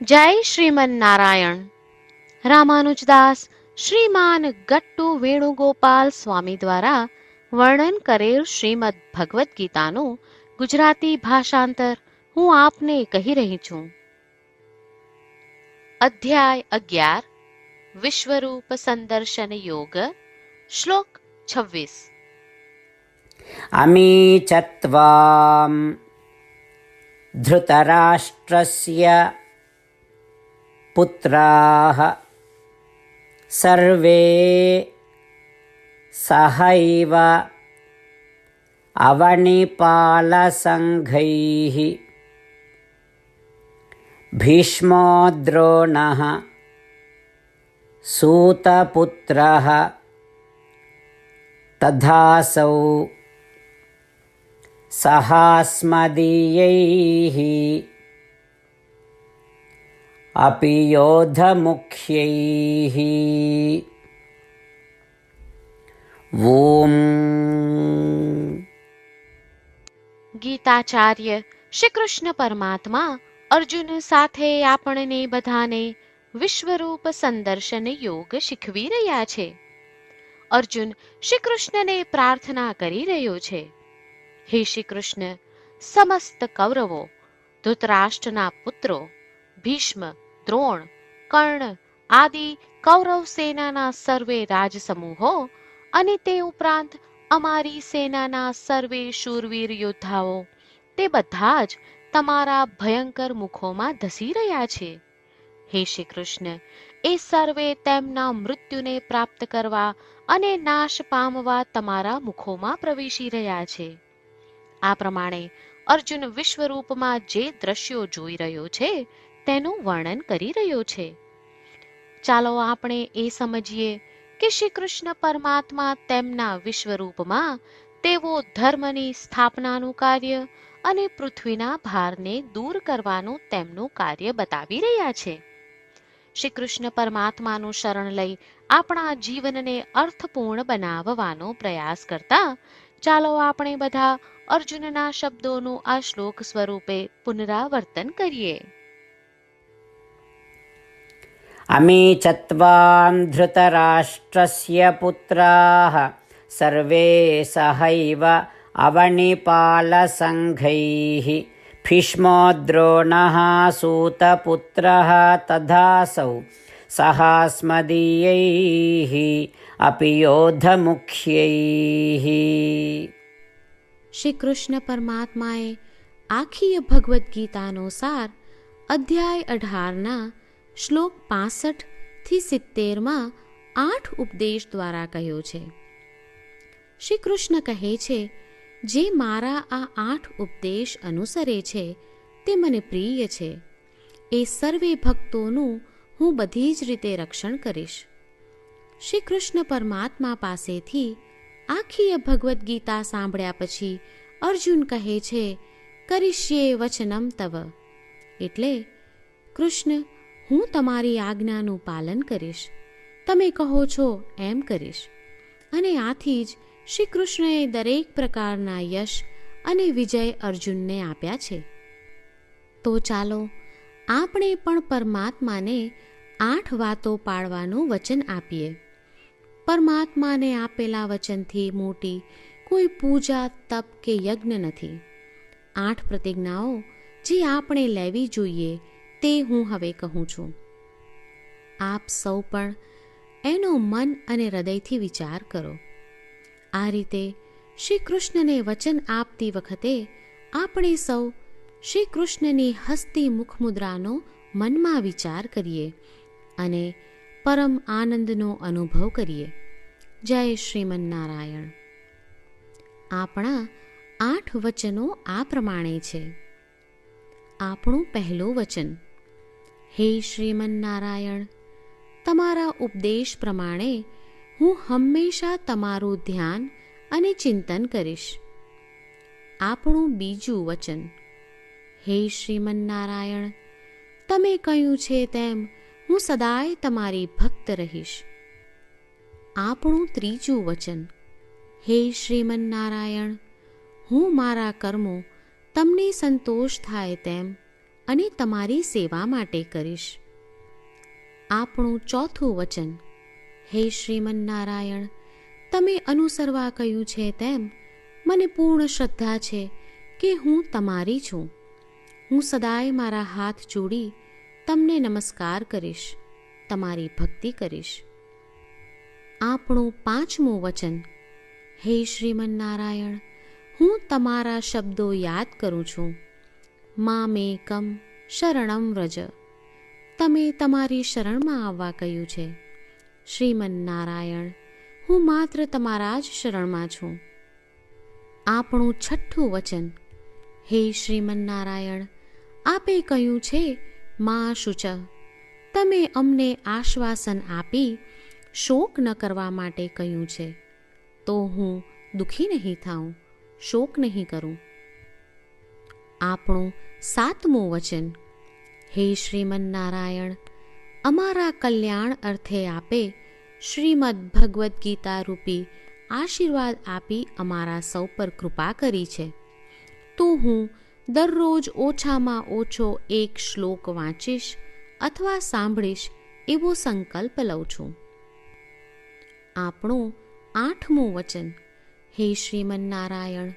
જય શ્રીમન નારાયણ. રામાનુજદાસ શ્રીમાન ગટ્ટુ વેણુગોપાલ સ્વામી દ્વારા વર્ણન કરેલ શ્રીમદ ભગવદ્ ગીતાનું ગુજરાતી ભાષાંતર હું આપને કહી રહી છું. અધ્યાય 11 વિશ્વરૂપ સંદર્શન યોગ. શ્લોક 26. અમી ચત્વામ ધૃતરાષ્ટ્રસ્ય પુત્રાઃ સર્વે સહૈવ અવનિપાલસંઘૈઃ ભીષ્મો દ્રોણઃ સૂતપુત્રઃ તથાસૌ સહાસ્મદીયૈઃ અપિ યોધમુખ્યૈઃ. ઓમ. ગીતાચાર્ય શ્રી કૃષ્ણ પરમાત્મા અર્જુન સાથે આપણને બધાને વિશ્વરૂપ સંદર્શન યોગ શીખવી રહ્યા છે. અર્જુન શ્રી કૃષ્ણને પ્રાર્થના કરી રહ્યો છે, હે શ્રી કૃષ્ણ, સમસ્ત કૌરવો, ધૃતરાષ્ટ્રના પુત્રો ભીષ્મ, દ્રોણ, કર્ણ આદિ કૌરવ સેનાના સર્વે રાજસમૂહો અને તે ઉપરાંત અમારી સેનાના સર્વે શૂરવીર યોદ્ધાઓ, તે બધા જ તમારા ભયંકર મુખોમાં ધસી રહ્યા છે. હે શ્રી કૃષ્ણ, એ સર્વે તેમના મૃત્યુને પ્રાપ્ત કરવા અને નાશ પામવા તમારા મુખોમાં પ્રવેશી રહ્યા છે. આ પ્રમાણે અર્જુન વિશ્વરૂપમાં જે દ્રશ્યો જોઈ રહ્યો છે તેનું વર્ણન કરી રહ્યો છે. ચાલો આપણે એ સમજીએ કે શ્રી કૃષ્ણ પરમાત્મા તેમના વિશ્વરૂપમાં તેઓ ધર્મની સ્થાપનાનું કાર્ય અને પૃથ્વીના ભારને દૂર કરવાનું તેમનું કાર્ય બતાવી રહ્યા છે. શ્રી કૃષ્ણ પરમાત્માનું શરણ લઈ આપણા જીવનને અર્થપૂર્ણ બનાવવાનો પ્રયાસ કરતા ચાલો આપણે બધા અર્જુનના શબ્દોનું આ શ્લોક સ્વરૂપે પુનરાવર્તન કરીએ. અમી ચત્વામ ધૃતરાષ્ટ્રસ્ય પુત્રાઃ સર્વે સહૈવ અવનિપાલસંઘૈઃ ભીષ્મો દ્રોણઃ સૂતપુત્રઃ તથાસૌ સહાસ્મદીયૈઃ અપિ યોધમુખ્યૈઃ. શ્રી કૃષ્ણ પરમાત્માએ આખી ભગવદ્ ગીતાનો સાર અધ્યાય 18ના શ્લોક 65 થી 70માં 8 ઉપદેશ દ્વારા કહ્યો છે. શ્રી કૃષ્ણ કહે છે, જે મારા આ 8 ઉપદેશ અનુસરે છે તે મને પ્રિય છે. એ સર્વે ભક્તોનું હું બધી જ રીતે રક્ષણ કરીશ. શ્રી કૃષ્ણ પરમાત્મા પાસેથી આખી ભગવદ્ ગીતા સાંભળ્યા પછી અર્જુન કહે છે, કરીશ્યે વચનમ તવ, એટલે કૃષ્ણ, હું તમારી આજ્ઞાનું પાલન કરીશ, તમે કહો છો એમ કરીશ. અને આથી જ શ્રી કૃષ્ણએ દરેક પ્રકારના યશ અને વિજય અર્જુનને આપ્યા છે. તો ચાલો આપણે પણ પરમાત્માને 8 વાતો પાળવાનું વચન આપીએ. પરમાત્માને આપેલા વચનથી મોટી કોઈ પૂજા, તપ કે યજ્ઞ નથી. 8 પ્રતિજ્ઞાઓ જે આપણે લેવી જોઈએ તે હું હવે કહું છું. આપ સૌ પણ એનો મન અને હૃદયથી વિચાર કરો. આ રીતે શ્રી કૃષ્ણને વચન આપતી વખતે આપણે સૌ શ્રી કૃષ્ણની હસતી મુખમુદ્રાનો મનમાં વિચાર કરીએ અને પરમ આનંદનો અનુભવ કરીએ. જય શ્રીમન નારાયણ. આપણા 8 વચનો આ પ્રમાણે છે. આપણું પહેલું વચન, હે શ્રીમન નારાયણ, તમારા ઉપદેશ પ્રમાણે હું હંમેશા તમારું ધ્યાન અને ચિંતન કરીશ. આપણું બીજું વચન, હે શ્રીમન નારાયણ, તમે કહ્યું છે તેમ હું સદાય તમારી ભક્ત રહીશ. આપણું ત્રીજું વચન, હે શ્રીમન નારાયણ, હું મારા કર્મો તમને સંતોષ થાય તેમ અને તમારી સેવા માટે કરીશ. આપણું ચોથું વચન. હે શ્રીમન્નારાયણ, તમે અનુસરવા કહ્યું છે તેમ મને પૂર્ણ શ્રદ્ધા છે કે હું તમારી છું. હું સદાય મારા હાથ જોડી તમને નમસ્કાર કરીશ, તમારી ભક્તિ કરીશ. આપણું પાંચમું વચન. હે શ્રીમન્નારાયણ, હું તમારા શબ્દો યાદ કરું છું. મામેકમ શરણમ વ્રજ. તમે તમારી શરણમાં આવવા કહ્યું છે. શ્રીમન્નારાયણ, હું માત્ર તમારા જ શરણમાં છું. આપણું છઠ્ઠું વચન. હે શ્રીમન્નારાયણ, આપે કહ્યું છે મા શુચ. તમે અમને આશ્વાસન આપી શોક ન કરવા માટે કહ્યું છે, તો હું દુઃખી નહીં થાઉં, શોક નહીં કરું. આપણું સાતમું વચન. હે શ્રીમન્નારાયણ, અમારા કલ્યાણ અર્થે આપે શ્રીમદ્ ભગવદ્ ગીતા રૂપી આશીર્વાદ આપી અમારા સૌ પર કૃપા કરી છે, તો હું દરરોજ ઓછામાં ઓછો એક શ્લોક વાંચીશ અથવા સાંભળીશ એવો સંકલ્પ લઉં છું. આપણું આઠમું વચન. હે શ્રીમન્નારાયણ,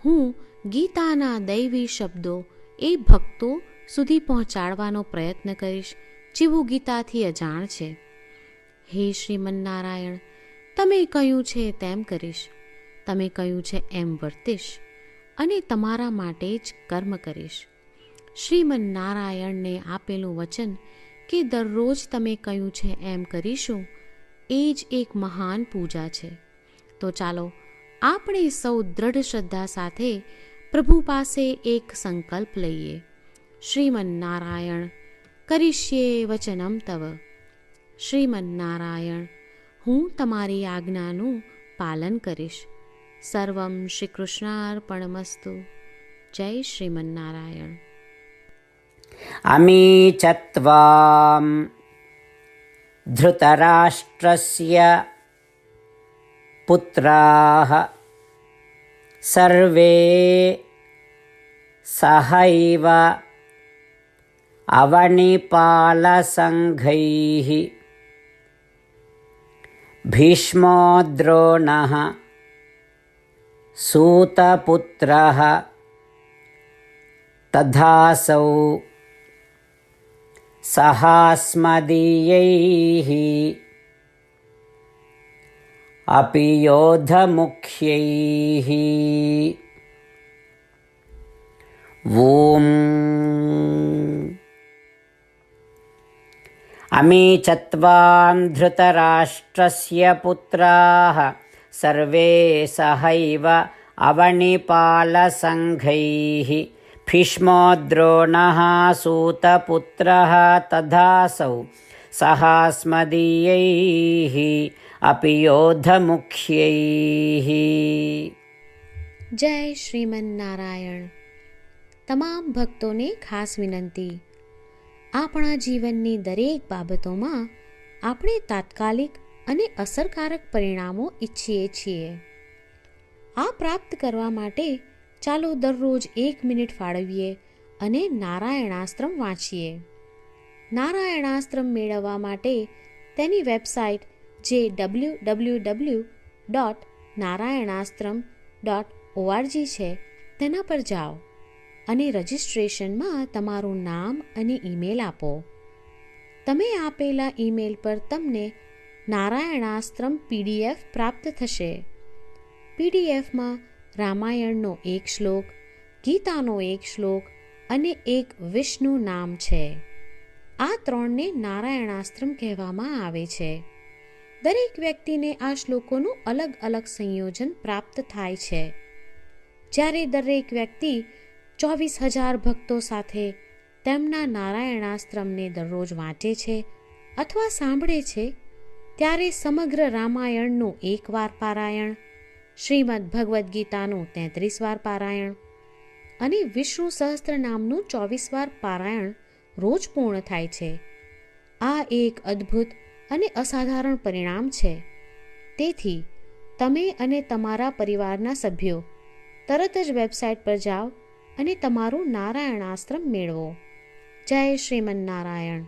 હું ગીતાના દૈવી શબ્દો એ ભક્તો સુધી પહોંચાડવાનો પ્રયત્ન કરીશ જેઓ ગીતાથી અજાણ છે. હે શ્રીમન્નારાયણ, તમે કહ્યું છે તેમ કરીશ, તમે કહ્યું છે એમ વર્તીશ અને તમારા માટે જ કર્મ કરીશ. શ્રીમન્નારાયણને આપેલું વચન કે દરરોજ તમે કહ્યું છે એમ કરીશું, એ જ એક મહાન પૂજા છે. તો ચાલો આપણે સૌ દ્રઢ શ્રદ્ધા સાથે પ્રભુ પાસે એક સંકલ્પ લઈએ. શ્રીમન્નારાયણ, કરીશ્યે વચનમ તવ. શ્રીમન્નારાયણ, હું તમારી આજ્ઞાનું પાલન કરીશ. સર્વમ શ્રી કૃષ્ણાર્પણમસ્તુ. જય શ્રીમન્નારાયણ. અમી ચત્વામ ધૃતરાષ્ટ્રસ્ય પુત્રાઃ સર્વે સહૈવ અવનિપાલસંઘૈઃ ભીષ્મો દ્રોણઃ સૂતપુત્રઃ તથાસૌ સહાસ્મદીયૈઃ અપિ યોધમુખ્યૈઃ. ઓમ અમી ચત્વામ ધૃતરાષ્ટ્રસ્ય પુત્રાઃ સર્વે સહૈવ અવનિપાલસંઘૈઃ ભીષ્મો દ્રોણઃ સૂતપુત્રઃ તથાસૌ સહાસ્મદીયૈઃ અપિ યોધમુખ્યૈઃ. જય શ્રીમન્નારાયણ. તમામ ભક્તોને ખાસ વિનંતી. આપણા જીવનની દરેક બાબતોમાં આપણે તાત્કાલિક અને અસરકારક પરિણામો ઈચ્છીએ છીએ. આ પ્રાપ્ત કરવા માટે ચાલો દરરોજ 1 મિનિટ ફાળવીએ અને નારાયણાસ્ત્રમ વાંચીએ. નારાયણાસ્ત્રમ મેળવવા માટે તેની વેબસાઇટ જે www.narayanaastram.org છે તેના પર જાઓ અને રજિસ્ટ્રેશનમાં તમારું નામ અને ઈમેલ આપો. તમે આપેલા ઈમેલ પર તમને નારાયણાસ્ત્રમ PDF પ્રાપ્ત થશે. PDFમાં રામાયણનો એક શ્લોક, ગીતાનો એક શ્લોક અને એક વિષ્ણુ નામ છે. આ 3ને નારાયણાસ્ત્રમ કહેવામાં આવે છે. દરેક વ્યક્તિને આ શ્લોકોનું અલગ અલગ સંયોજન પ્રાપ્ત થાય છે. જ્યારે દરેક વ્યક્તિ 24,000 ભક્તો સાથે તેમના નારાયણાસ્ત્રમને દરરોજ વાંચે છે અથવા સાંભળે છે, ત્યારે સમગ્ર રામાયણનું 1 વાર પારાયણ, શ્રીમદ્ ભગવદ્ ગીતાનું 33 વાર પારાયણ અને વિષ્ણુ સહસ્ત્ર નામનું 24 વાર પારાયણ રોજ પૂર્ણ થાય છે. આ એક અદ્ભુત અને અસાધારણ પરિણામ છે. તેથી તમે અને તમારા પરિવારના સભ્યો તરત જ વેબસાઇટ પર જાઓ અને તમારું નારાયણાસ્ત્રમ મેળવો. જય શ્રીમન્નારાયણ.